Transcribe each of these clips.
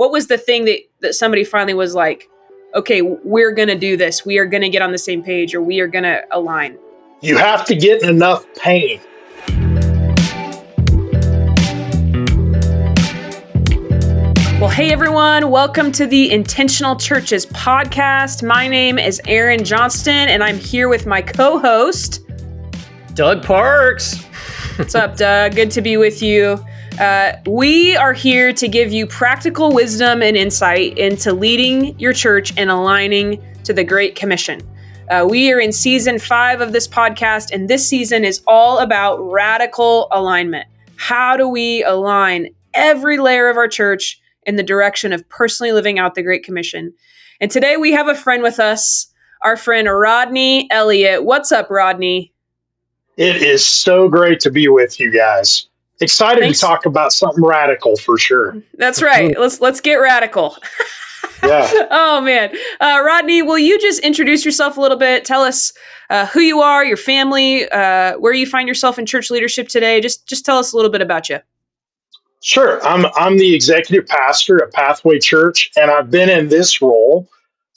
what was the thing that somebody finally was like, okay, we're going to do this. We are going to get on the same page, or we are going to align? You have to get enough pain. Well, hey everyone, welcome to the Intentional Churches podcast. My name is Erin Johnston, and I'm here with my co-host, Doug Parks. What's up, Doug? Good to be with you. We are here to give you practical wisdom and insight into leading your church and aligning to the Great Commission. We are in season 5 of this podcast, and this season is all about radical alignment. How do we align every layer of our church in the direction of personally living out the Great Commission? And today we have a friend with us, our friend Rodney Elliot. What's up, Rodney? It is so great to be with you guys. Excited to talk about something radical for sure. That's right. Let's get radical. Yeah. Oh man. Rodney, will you just introduce yourself a little bit? Tell us who you are, your family, where you find yourself in church leadership today. Just tell us a little bit about you. Sure. I'm the executive pastor at Pathway Church, and I've been in this role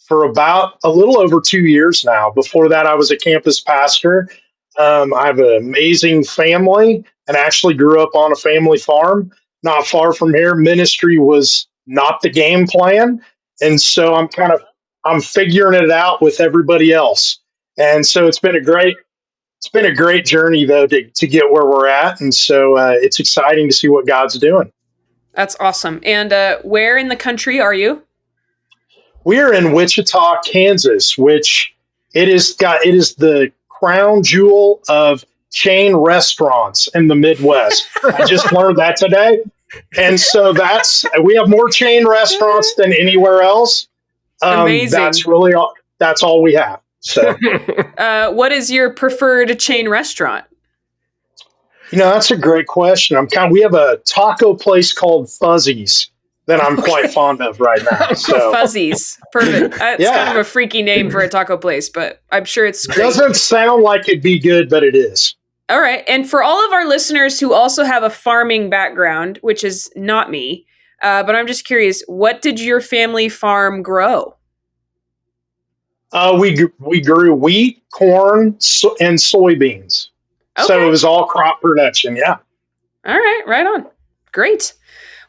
for about a little over 2 years now. Before that, I was a campus pastor. I have an amazing family and actually grew up on a family farm not far from here. Ministry was not the game plan. And so I'm figuring it out with everybody else. And so it's been a great journey though to get where we're at. And so it's exciting to see what God's doing. That's awesome. And where in the country are you? We are in Wichita, Kansas, which it is the crown jewel of chain restaurants in the Midwest. I just learned that today. And so we have more chain restaurants than anywhere else. Amazing. That's all we have. So, what is your preferred chain restaurant? That's a great question. We have a taco place called Fuzzies that I'm quite fond of right now. So Fuzzies. Perfect. It's kind of a freaky name for a taco place, but I'm sure it's great. Doesn't sound like it'd be good, but it is. All right. And for all of our listeners who also have a farming background, which is not me, but I'm just curious, what did your family farm grow? We grew wheat, corn, and soybeans. Okay. So it was all crop production. Yeah. All right. Right on. Great.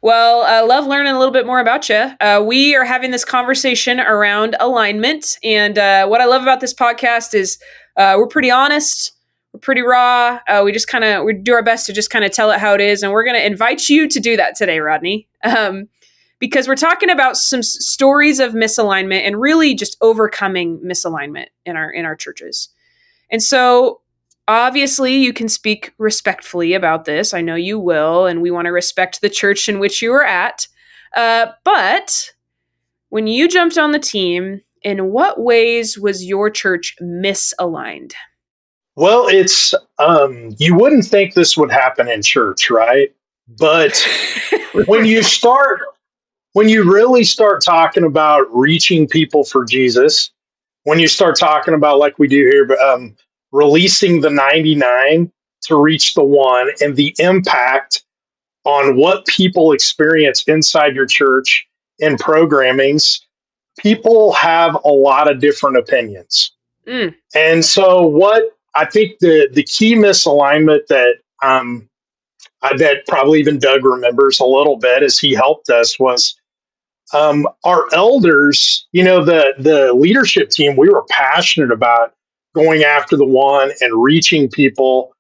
Well, I love learning a little bit more about you. We are having this conversation around alignment. And what I love about this podcast is we're pretty honest. We're pretty raw. We do our best to just kind of tell it how it is. And we're going to invite you to do that today, Rodney. Because we're talking about some stories of misalignment and really just overcoming misalignment in our churches. And so obviously you can speak respectfully about this. I know you will, and we want to respect the church in which you are at. But when you jumped on the team, in what ways was your church misaligned? Well, it's you wouldn't think this would happen in church, right? But when you really start talking about reaching people for Jesus, when you start talking about, like we do here, releasing the 99 to reach the one, and the impact on what people experience inside your church and programmings, people have a lot of different opinions. And so what I think the key misalignment that I bet probably even Doug remembers a little bit as he helped us was our elders, the leadership team, we were passionate about going after the one and reaching people.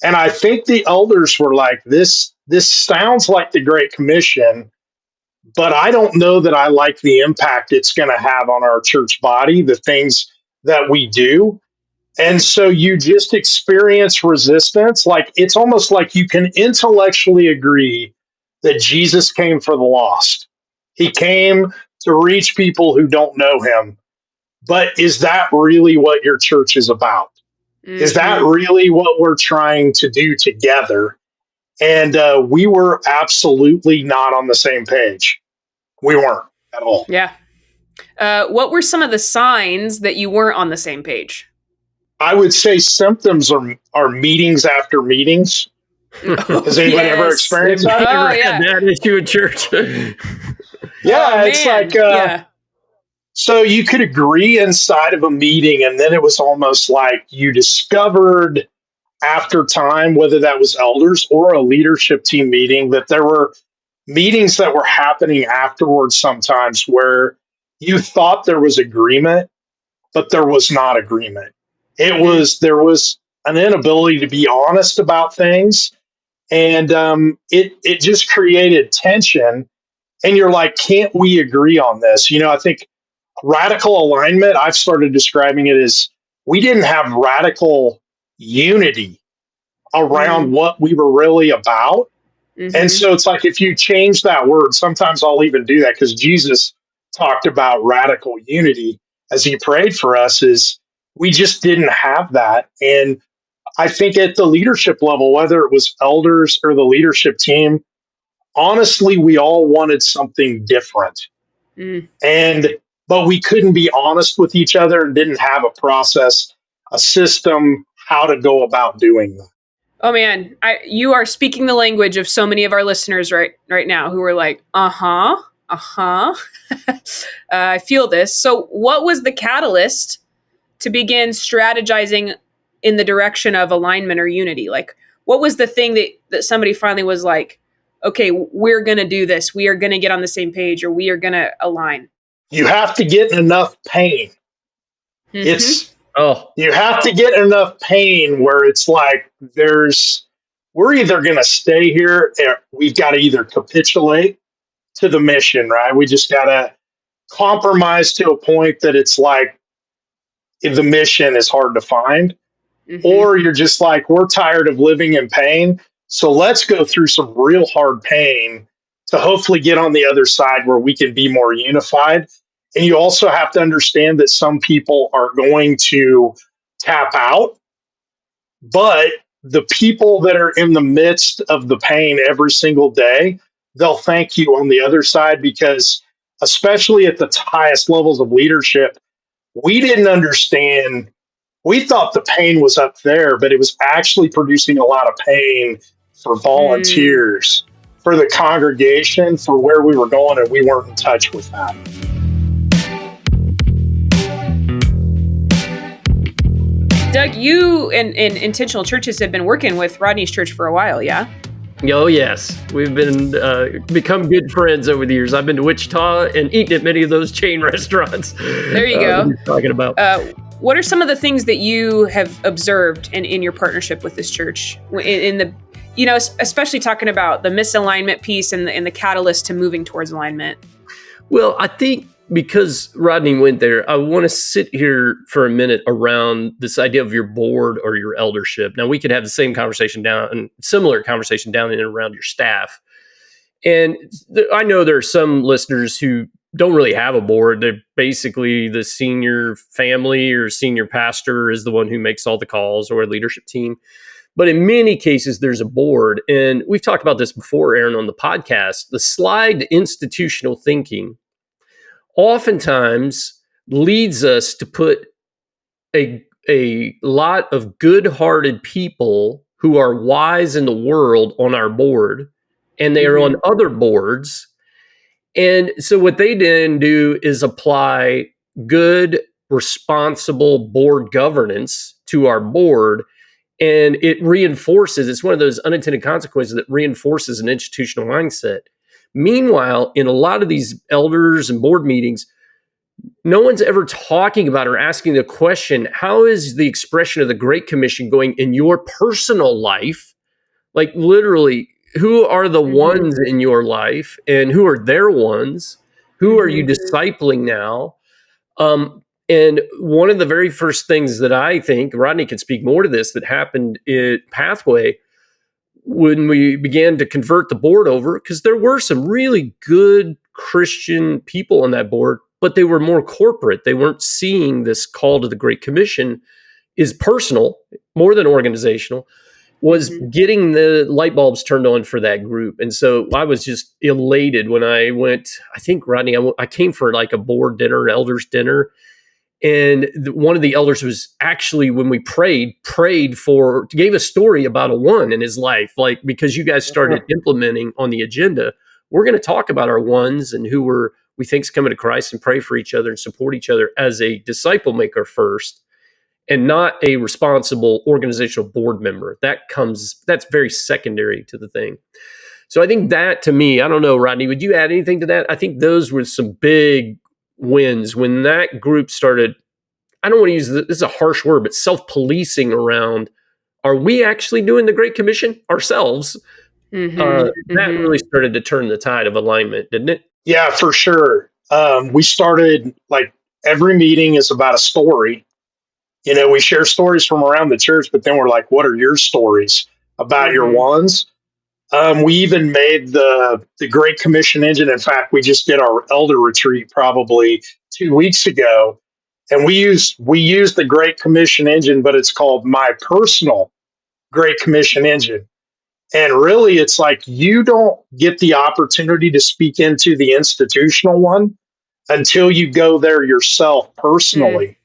And I think the elders were like, this sounds like the Great Commission, but I don't know that I like the impact it's going to have on our church body, the things that we do. And so you just experience resistance. Like, it's almost like you can intellectually agree that Jesus came for the lost. He came to reach people who don't know him. But is that really what your church is about? Mm-hmm. Is that really what we're trying to do together? And we were absolutely not on the same page. We weren't at all. Yeah. What were some of the signs that you weren't on the same page? I would say symptoms are meetings after meetings. Has anybody ever experienced that? Had that issue in church? Oh Yeah, it's like man. Yeah. so you could agree inside of a meeting, and then it was almost like you discovered after time, whether that was elders or a leadership team meeting, that there were meetings that were happening afterwards sometimes where you thought there was agreement, but there was not agreement. Mm-hmm. There was an inability to be honest about things, and it just created tension. And you're like, can't we agree on this? I think radical alignment, I've started describing it as we didn't have radical unity around what we were really about. And Mm-hmm. so it's like if you change that word, sometimes I'll even do that because Jesus talked about radical unity as he prayed for us, is we just didn't have that. And I think at the leadership level, whether it was elders or the leadership team, honestly, we all wanted something different. Mm. And but we couldn't be honest with each other and didn't have a process, a system, how to go about doing that. Oh man, you are speaking the language of so many of our listeners right now who are like, uh-huh. I feel this. So what was the catalyst to begin strategizing in the direction of alignment or unity? Like, what was the thing that somebody finally was like, okay, we're going to do this. We are going to get on the same page, or we are going to align. You have to get enough pain. Mm-hmm. It's Oh, You have to get enough pain where it's like we're either going to stay here, or we've got to either capitulate to the mission, right? We just got to compromise to a point that it's like if the mission is hard to find, Mm-hmm. or you're just like, we're tired of living in pain. So let's go through some real hard pain to hopefully get on the other side where we can be more unified. And you also have to understand that some people are going to tap out, but the people that are in the midst of the pain every single day, they'll thank you on the other side because, especially at the highest levels of leadership, we didn't understand. We thought the pain was up there, but it was actually producing a lot of pain for Mm. volunteers, for the congregation, for where we were going, and we weren't in touch with that. Doug, you and Intentional Churches have been working with Rodney's church for a while, yeah? oh yes. We've been become good friends over the years. I've been to Wichita and eaten at many of those chain restaurants. There you go. That he's talking about. What are some of the things that you have observed in your partnership with this church in the, especially talking about the misalignment piece and the catalyst to moving towards alignment? Well, I think because Rodney went there, I want to sit here for a minute around this idea of your board or your eldership. Now, we could have the same conversation similar conversation down and around your staff. And I know there are some listeners who don't really have a board. They're basically the senior family or senior pastor is the one who makes all the calls, or a leadership team. But in many cases, there's a board. And we've talked about this before, Erin, on the podcast. The slide to institutional thinking oftentimes leads us to put a lot of good-hearted people who are wise in the world on our board, and they are on other boards. And so what they then do is apply good, responsible board governance to our board, and it's one of those unintended consequences that reinforces an institutional mindset. Meanwhile, in a lot of these elders and board meetings, no one's ever talking about or asking the question, how is the expression of the Great Commission going in your personal life? Like, literally, who are the ones in your life, and who are their ones? Who are you discipling now? And one of the very first things that I think, Rodney can speak more to this, that happened at Pathway when we began to convert the board over, because there were some really good Christian people on that board, but they were more corporate. They weren't seeing this call to the Great Commission is personal more than organizational, was getting the light bulbs turned on for that group. And so I was just elated when I went. I think, Rodney, I came for like a board dinner, elders dinner. And one of the elders was actually, when we prayed gave a story about a one in his life, like, because you guys started implementing on the agenda we're going to talk about our ones and who we think is coming to Christ and pray for each other and support each other as a disciple maker first, and not a responsible organizational board member. That's very secondary to the thing. So I think that, to me, I don't know, Rodney, would you add anything to that? I think those were some big wins when that group started. I don't want to use this is a harsh word, but self-policing around, are we actually doing the Great Commission ourselves? That really started to turn the tide of alignment, didn't it? Yeah, for sure. We started, like, every meeting is about a story. We share stories from around the church, but then we're like, what are your stories about your ones? We even made the Great Commission engine. In fact, we just did our elder retreat probably 2 weeks ago, and we used the Great Commission engine, but it's called my personal Great Commission engine. And really, it's like you don't get the opportunity to speak into the institutional one until you go there yourself personally.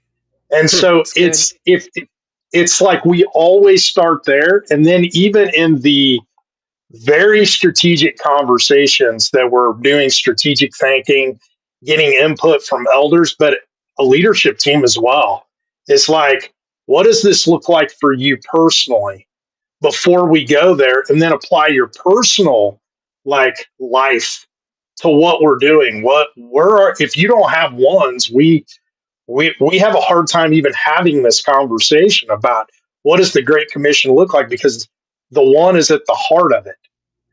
And so it's like we always start there. And then even in the very strategic conversations that we're doing strategic thinking, getting input from elders, but a leadership team as well. It's like, what does this look like for you personally before we go there, and then apply your personal life to what we're doing. If you don't have ones, we have a hard time even having this conversation about what does the Great Commission look like, because the one is at the heart of it.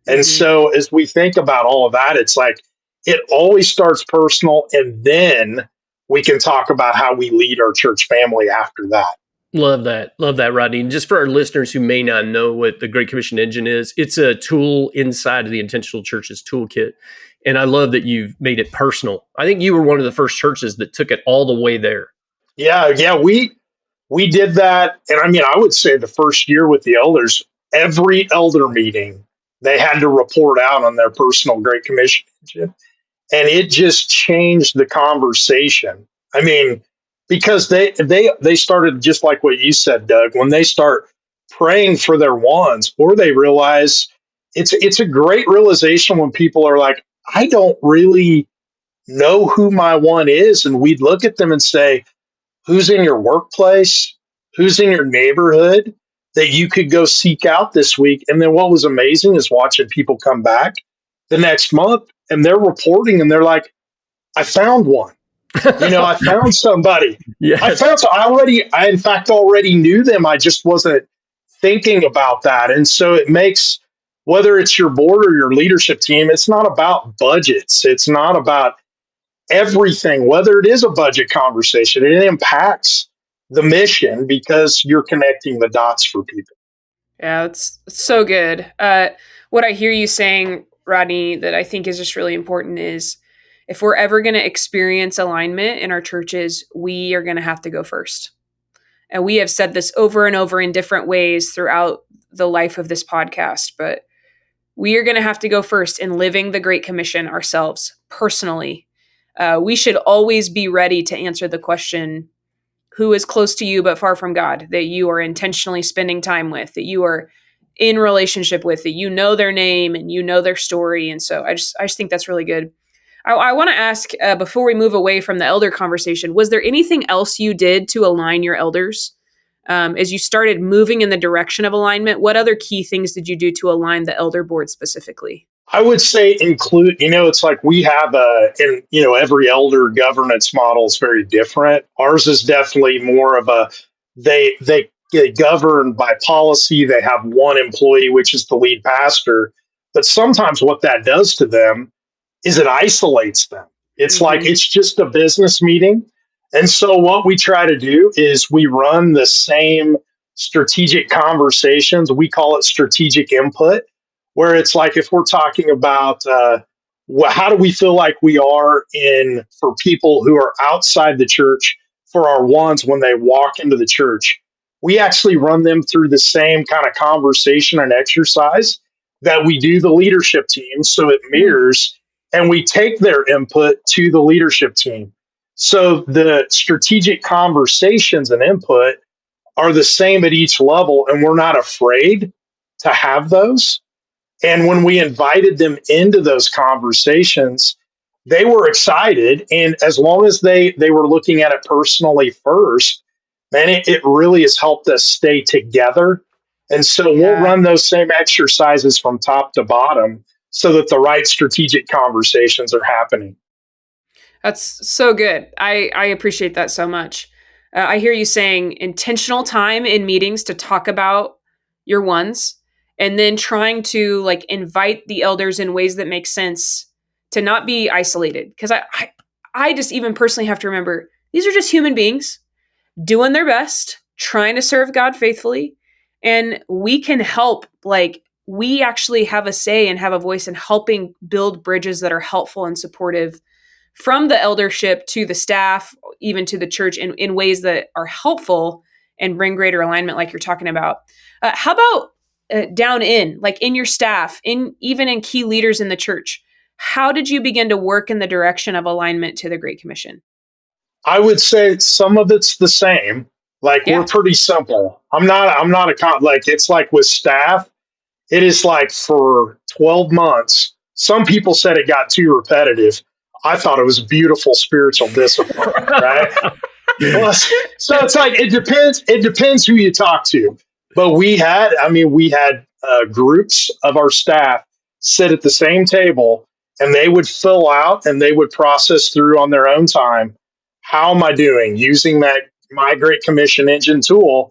And so as we think about all of that, it's like it always starts personal, and then we can talk about how we lead our church family after that. Love that, Rodney. And just for our listeners who may not know what the Great Commission engine is, it's a tool inside of the Intentional Church's toolkit. And I love that you've made it personal. I think you were one of the first churches that took it all the way there. Yeah, we did that. And I mean, I would say the first year with the elders, every elder meeting, they had to report out on their personal Great Commission engine. And it just changed the conversation. I mean, because they started just like what you said, Doug, when they start praying for their ones, or they realize it's a great realization when people are like, I don't really know who my one is. And we'd look at them and say, who's in your workplace? Who's in your neighborhood that you could go seek out this week? And then what was amazing is watching people come back the next month and they're reporting and they're like, I found one. I found somebody. Yes. I in fact already knew them. I just wasn't thinking about that. And so it makes, whether it's your board or your leadership team, it's not about budgets. It's not about everything. Whether it is a budget conversation, it impacts the mission because you're connecting the dots for people. Yeah, it's so good. What I hear you saying, Rodney, that I think is just really important is, if we're ever going to experience alignment in our churches, we are going to have to go first. And we have said this over and over in different ways throughout the life of this podcast, but we are going to have to go first in living the Great Commission ourselves personally. We should always be ready to answer the question, who is close to you but far from God, that you are intentionally spending time with, that you are in relationship with, that you know their name and you know their story. And so I just think that's really good. I want to ask, before we move away from the elder conversation, was there anything else you did to align your elders as you started moving in the direction of alignment? What other key things did you do to align the elder board specifically? I would say include, it's like we have every elder governance model is very different. Ours is definitely more of they get governed by policy. They have one employee, which is the lead pastor. But sometimes what that does to them is it isolates them. It's like, it's just a business meeting. And so what we try to do is we run the same strategic conversations. We call it strategic input, where it's like, if we're talking about how do we feel like we are for people who are outside the church, for our ones when they walk into the church, we actually run them through the same kind of conversation and exercise that we do the leadership team. So it mirrors, and we take their input to the leadership team. So the strategic conversations and input are the same at each level, and we're not afraid to have those. And when we invited them into those conversations, they were excited. And as long as they were looking at it personally first, man, it really has helped us stay together. And so we'll Yeah. run those same exercises from top to bottom so that the right strategic conversations are happening. That's so good. I appreciate that so much. I hear you saying intentional time in meetings to talk about your ones, and then trying to like invite the elders in ways that make sense to not be isolated. Because I just even personally have to remember these are just human beings doing their best, trying to serve God faithfully, and we can help. Like we actually have a say and have a voice in helping build bridges that are helpful and supportive from the eldership to the staff, even to the church in ways that are helpful and bring greater alignment, like you're talking about. How about down in, like in your staff, even in key leaders in the church? How did you begin to work in the direction of alignment to the Great Commission? I would say some of it's the same. Like we're Yeah. pretty simple. I'm not like it's like with staff, it is like for 12 months. Some people said it got too repetitive. I thought it was beautiful spiritual discipline, right? Well, so it's like it depends who you talk to. But we had groups of our staff sit at the same table, and they would fill out and they would process through on their own time. How am I doing using that My Great Commission engine tool?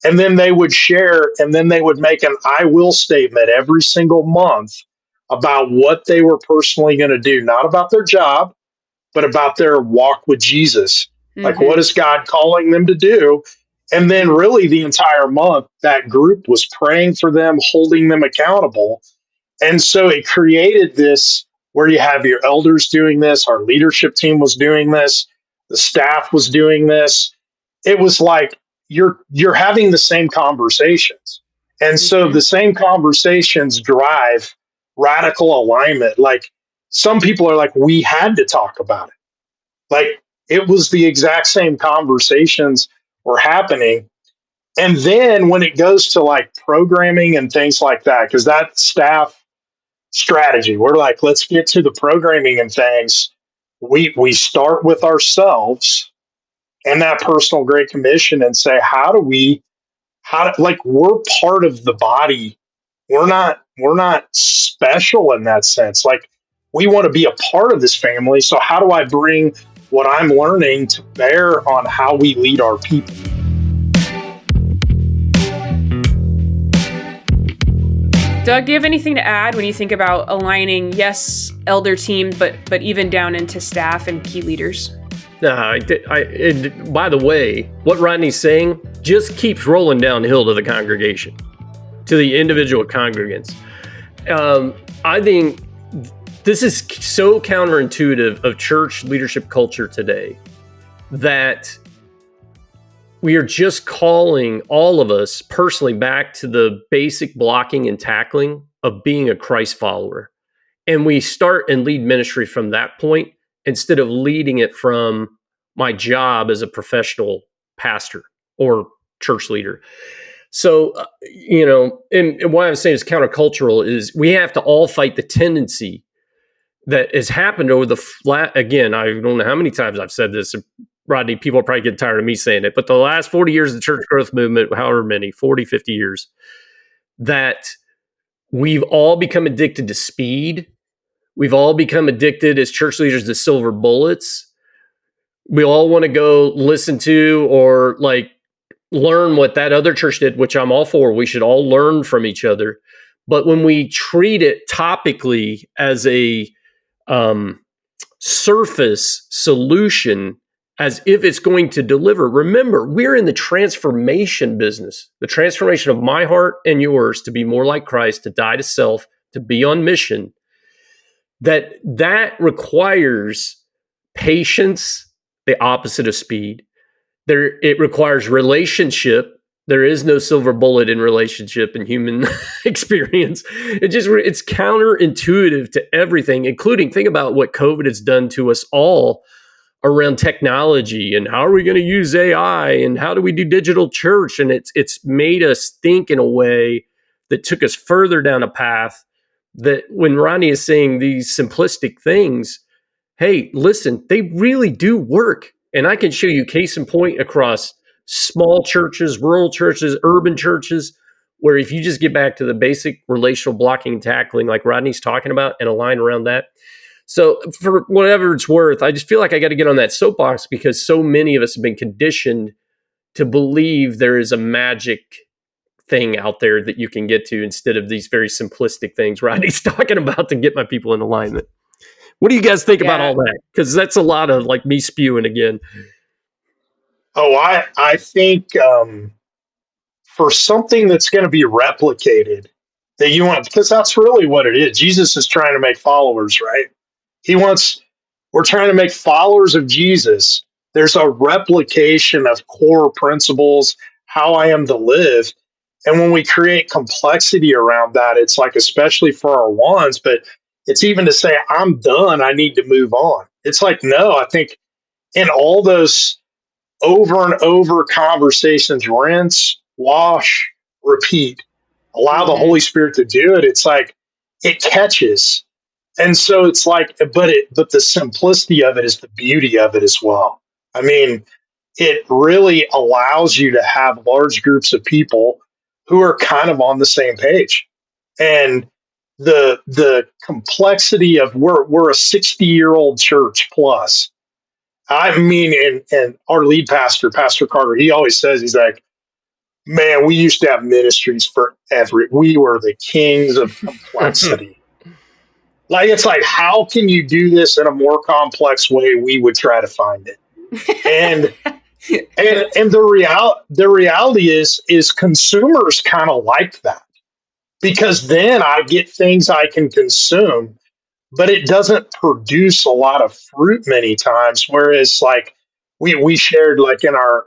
And then they would share, and then they would make an I will statement every single month about what they were personally going to do, not about their job, but about their walk with Jesus. Like, what Mm-hmm. is God calling them to do? And then, really, the entire month, that group was praying for them, holding them accountable. And so it created this where you have your elders doing this, our leadership team was doing this, the staff was doing this. It was like you're having the same conversations. And so Mm-hmm. the same conversations drive radical alignment. Like some people are like, we had to talk about it. Like it was the exact same conversations were happening. And then when it goes to like programming and things like that, because that staff strategy, we're like, let's get to the programming and things. We start with ourselves and that personal Great Commission and say, like we're part of the body. We're not special in that sense. Like we want to be a part of this family. So how do I bring what I'm learning to bear on how we lead our people? Doug, do you have anything to add when you think about aligning, yes, elder team, but even down into staff and key leaders? No, by the way, what Rodney's saying just keeps rolling downhill to the congregation, to the individual congregants. I think this is so counterintuitive of church leadership culture today that we are just calling all of us personally back to the basic blocking and tackling of being a Christ follower. And we start and lead ministry from that point instead of leading it from my job as a professional pastor or church leader. So, and why I'm saying it's countercultural is we have to all fight the tendency that has happened over again, I don't know how many times I've said this, Rodney, people are probably getting tired of me saying it, but the last 40 years of the church growth movement, however many, 40, 50 years, that we've all become addicted to speed. We've all become addicted as church leaders to silver bullets. We all want to go listen to or like learn what that other church did, which I'm all for. We should all learn from each other. But when we treat it topically as a surface solution, as if it's going to deliver. Remember, we're in the transformation business, the transformation of my heart and yours to be more like Christ, to die to self, to be on mission. That requires patience, the opposite of speed. It requires relationship. There is no silver bullet in relationship and human experience. It's counterintuitive to everything, including think about what COVID has done to us all around technology and how are we going to use AI and how do we do digital church? And it's made us think in a way that took us further down a path that when Rodney is saying these simplistic things, hey, listen, they really do work. And I can show you case in point across small churches, rural churches, urban churches, where if you just get back to the basic relational blocking and tackling, like Rodney's talking about, and align around that. So for whatever it's worth, I just feel like I got to get on that soapbox because so many of us have been conditioned to believe there is a magic thing out there that you can get to instead of these very simplistic things Rodney's talking about to get my people in alignment. What do you guys think about all that? Because that's a lot of like me spewing again. Oh, I think for something that's going to be replicated that you want, because that's really what it is. Jesus is trying to make followers, right? We're trying to make followers of Jesus. There's a replication of core principles, how I am to live. And when we create complexity around that, it's like, especially for our ones, but it's even to say, I'm done, I need to move on. It's like, no, I think in all those over and over conversations, rinse, wash, repeat, allow the Holy Spirit to do it. It's like, it catches. And so it's like, but the simplicity of it is the beauty of it as well. I mean, it really allows you to have large groups of people who are kind of on the same page. And the complexity of we're a 60-year-old church plus. I mean, and our lead pastor, Pastor Carter, he always says, he's like, man, we used to have ministries for we were the kings of complexity. Like, it's like, how can you do this in a more complex way? We would try to find it. And and the reality is consumers kind of like that, because then I get things I can consume, but it doesn't produce a lot of fruit many times. Whereas like we shared like in our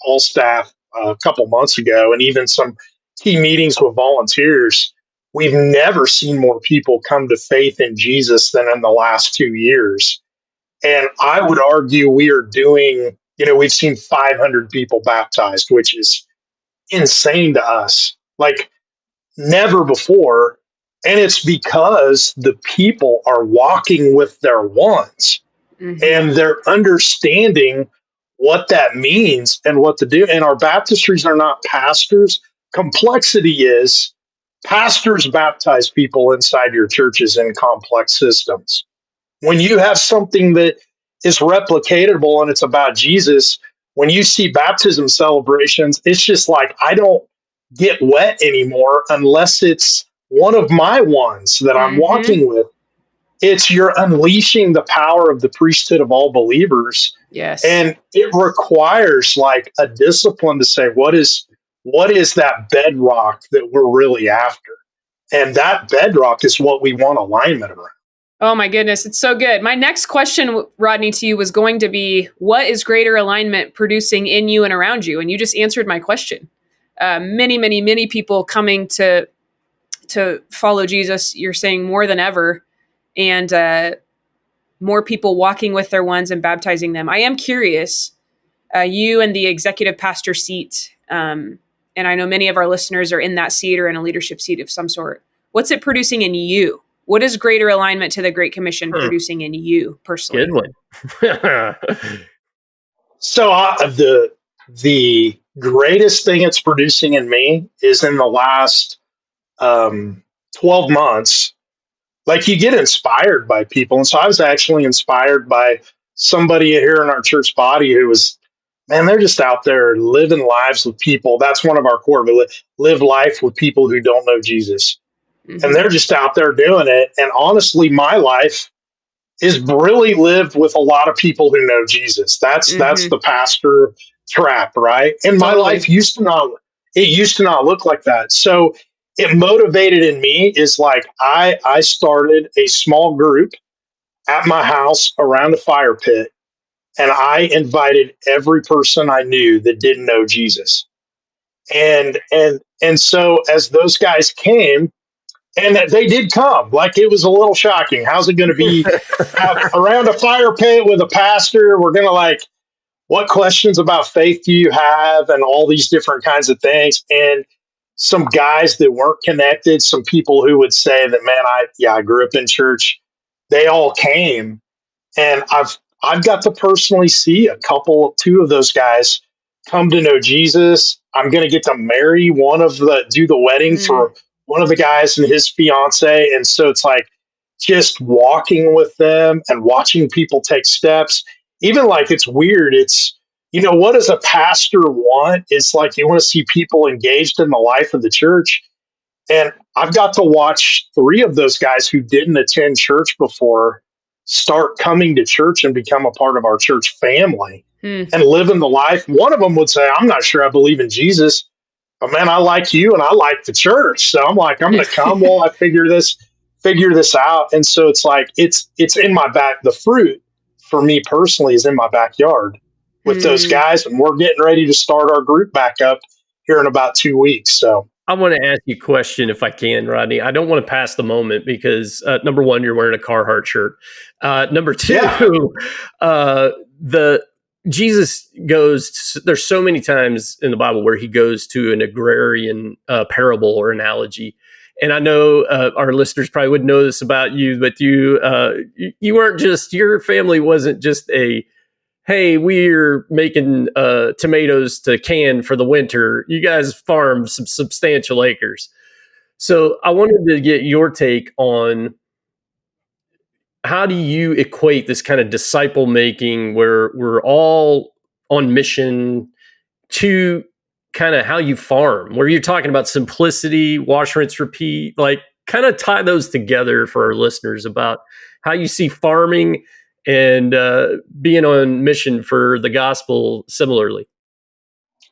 all staff a couple months ago, and even some key meetings with volunteers, we've never seen more people come to faith in Jesus than in the last 2 years. And I would argue we are doing, we've seen 500 people baptized, which is insane to us, like never before. And it's because the people are walking with their ones and they're understanding what that means and what to do. And our baptistries are not pastors. Complexity is pastors baptize people inside your churches in complex systems. When you have something that is replicatable and it's about Jesus, when you see baptism celebrations, it's just like, I don't get wet anymore unless it's one of my ones that I'm walking with. It's you're unleashing the power of the priesthood of all believers. Yes. And it requires like a discipline to say, what is that bedrock that we're really after? And that bedrock is what we want alignment around. Oh my goodness, it's so good. My next question, Rodney, to you was going to be, what is greater alignment producing in you and around you? And you just answered my question. Many people coming to follow Jesus, you're saying more than ever, and more people walking with their ones and baptizing them. I am curious, you and the executive pastor seat, and I know many of our listeners are in that seat or in a leadership seat of some sort. What's it producing in you? What is greater alignment to the Great Commission producing in you personally? Good one. So the greatest thing it's producing in me is in the last 12 months, like you get inspired by people. And so I was actually inspired by somebody here in our church body who was, man, they're just out there living lives with people. That's one of our core, live life with people who don't know Jesus. And they're just out there doing it. And honestly, my life is really lived with a lot of people who know Jesus. That's the pastor trap, right? And my life used to not look like that. So it motivated in me is like I started a small group at my house around a fire pit, and I invited every person I knew that didn't know Jesus. And so as those guys came, and they did come, like it was a little shocking. How's it going to be around a fire pit with a pastor? We're going to like, what questions about faith do you have? And all these different kinds of things. And some guys that weren't connected, some people who would say that, man, I grew up in church. They all came, and I've got to personally see two of those guys come to know Jesus. I'm going to get to do the wedding for one of the guys and his fiance. And so it's like just walking with them and watching people take steps. Even like it's weird. It's, what does a pastor want? It's like you want to see people engaged in the life of the church. And I've got to watch three of those guys who didn't attend church before start coming to church and become a part of our church family and living the life. One of them would say, I'm not sure I believe in Jesus, but man, I like you and I like the church. So I'm like, I'm going to come while I figure this out. And so it's like, it's in my back. The fruit for me personally is in my backyard with those guys. And we're getting ready to start our group back up here in about 2 weeks. So I want to ask you a question if I can, Rodney. I don't want to pass the moment because number one, you're wearing a Carhartt shirt. Number two, the Jesus goes, there's so many times in the Bible where he goes to an agrarian parable or analogy. And I know our listeners probably wouldn't know this about you, but you weren't just, your family wasn't just hey, we're making tomatoes to can for the winter. You guys farm some substantial acres. So I wanted to get your take on how do you equate this kind of disciple making where we're all on mission to kind of how you farm, where you're talking about simplicity, wash, rinse, repeat, like kind of tie those together for our listeners about how you see farming and being on mission for the gospel similarly.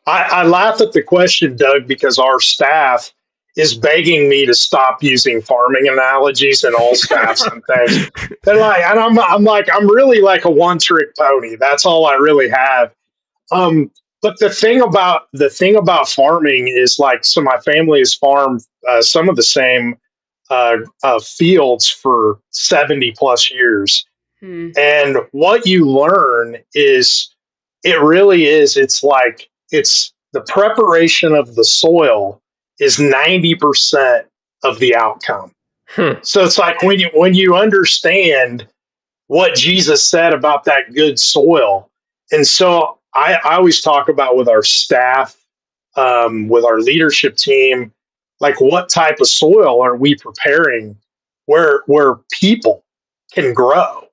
I laugh at the question, Doug, because our staff is begging me to stop using farming analogies in all staffs and things. They're like, and I'm really like a one-trick pony. That's all I really have. But the thing about farming is like, so my family has farmed some of the same fields for 70 plus years. And what you learn is it's the preparation of the soil is 90% of the outcome. So it's like when you understand what Jesus said about that good soil. And so I always talk about with our staff, with our leadership team, like what type of soil are we preparing where people can grow?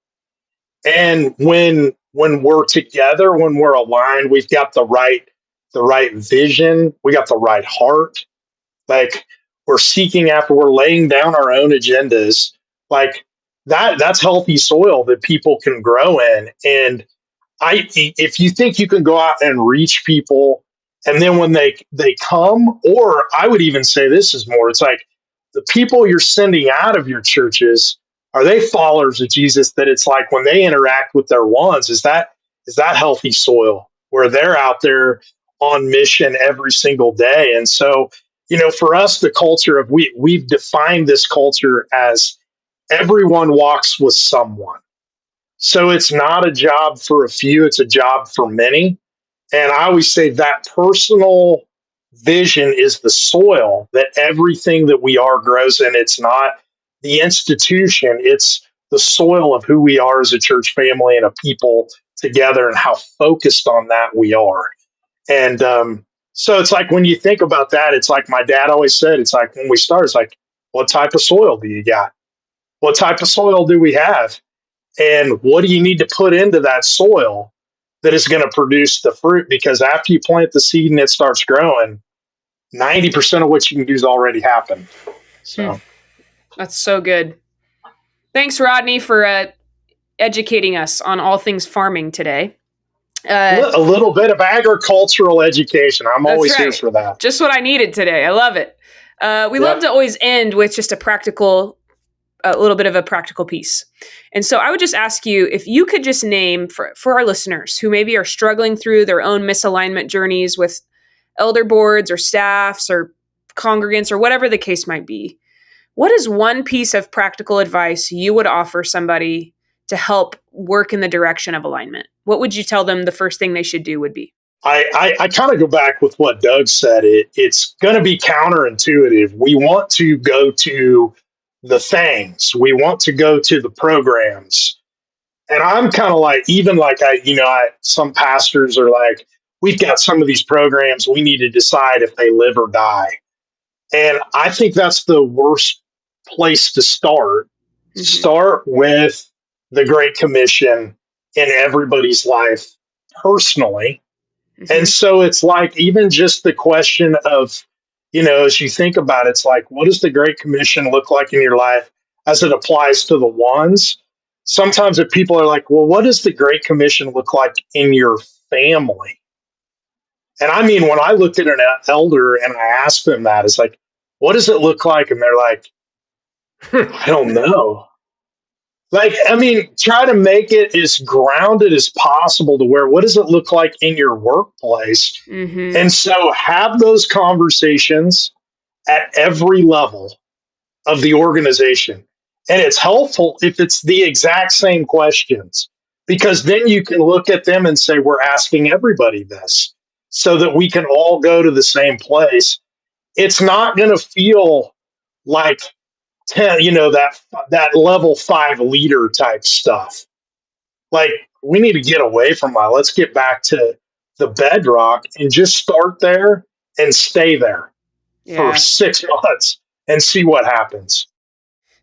And when we're together, when we're aligned, we've got the right vision, we got the right heart. Like we're laying down our own agendas, like that's healthy soil that people can grow in. And if you think you can go out and reach people, and then when they come, or I would even say this is more, it's like the people you're sending out of your churches, are they followers of Jesus that it's like when they interact with their ones, is that healthy soil where they're out there on mission every single day? And so, for us, the culture of we've defined this culture as everyone walks with someone. So it's not a job for a few, it's a job for many. And I always say that personal vision is the soil that everything that we are grows in. It's not the institution, it's the soil of who we are as a church family and a people together and how focused on that we are. And so it's like when you think about that, it's like my dad always said, it's like when we start, it's like, what type of soil do you got? What type of soil do we have? And what do you need to put into that soil that is going to produce the fruit? Because after you plant the seed and it starts growing, 90% of what you can do is already happened. So that's so good. Thanks, Rodney, for educating us on all things farming today. A little bit of agricultural education. I'm always here for that. Just what I needed today. I love it. We love to always end with just a little bit of a practical piece. And so I would just ask you if you could just name for our listeners who maybe are struggling through their own misalignment journeys with elder boards or staffs or congregants or whatever the case might be. What is one piece of practical advice you would offer somebody to help work in the direction of alignment? What would you tell them the first thing they should do would be? I kind of go back with what Doug said. It's going to be counterintuitive. We want to go to the things. We want to go to the programs. And I'm kind of like, even like some pastors are like, we've got some of these programs. We need to decide if they live or die. And I think that's the worst place to start. Mm-hmm. Start with the Great Commission in everybody's life personally. Mm-hmm. And so it's like, even just the question of, as you think about it, it's like, what does the Great Commission look like in your life as it applies to the ones? Sometimes if people are like, well, what does the Great Commission look like in your family? And I mean, when I looked at an elder and I asked them that, it's like, what does it look like? And they're like, I don't know. Like, I mean, try to make it as grounded as possible to where, what does it look like in your workplace? Mm-hmm. And so have those conversations at every level of the organization. And it's helpful if it's the exact same questions, because then you can look at them and say, we're asking everybody this so that we can all go to the same place. It's not going to feel like 10, that level 5 leader type stuff. Like, we need to get away from that. Let's get back to the bedrock and just start there and stay there for 6 months and see what happens.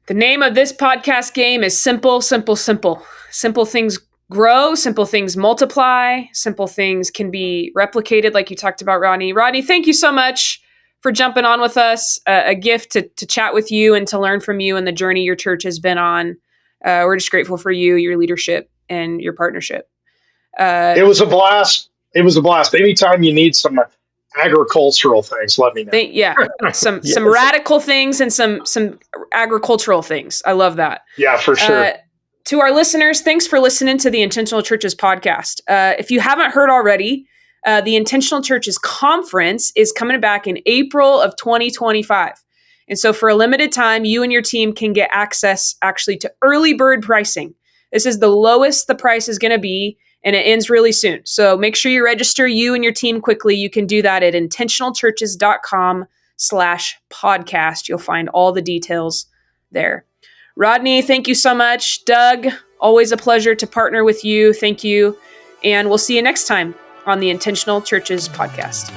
The name of this podcast game is simple, simple, simple. Simple things grow, simple things multiply, simple things can be replicated, like you talked about, Rodney. Rodney, thank you so much for jumping on with us. A gift to chat with you and to learn from you and the journey your church has been on. We're just grateful for you, your leadership, and your partnership. It was a blast. Anytime you need some agricultural things, let me know. Some radical things and some agricultural things. I love that. Yeah, for sure. To our listeners, thanks for listening to the Intentional Churches podcast. If you haven't heard already, the Intentional Churches Conference is coming back in April of 2025. And so for a limited time, you and your team can get access actually to early bird pricing. This is the lowest the price is going to be, and it ends really soon. So make sure you register you and your team quickly. You can do that at intentionalchurches.com/podcast. You'll find all the details there. Rodney, thank you so much. Doug, always a pleasure to partner with you. Thank you. And we'll see you next time on the Intentional Churches podcast.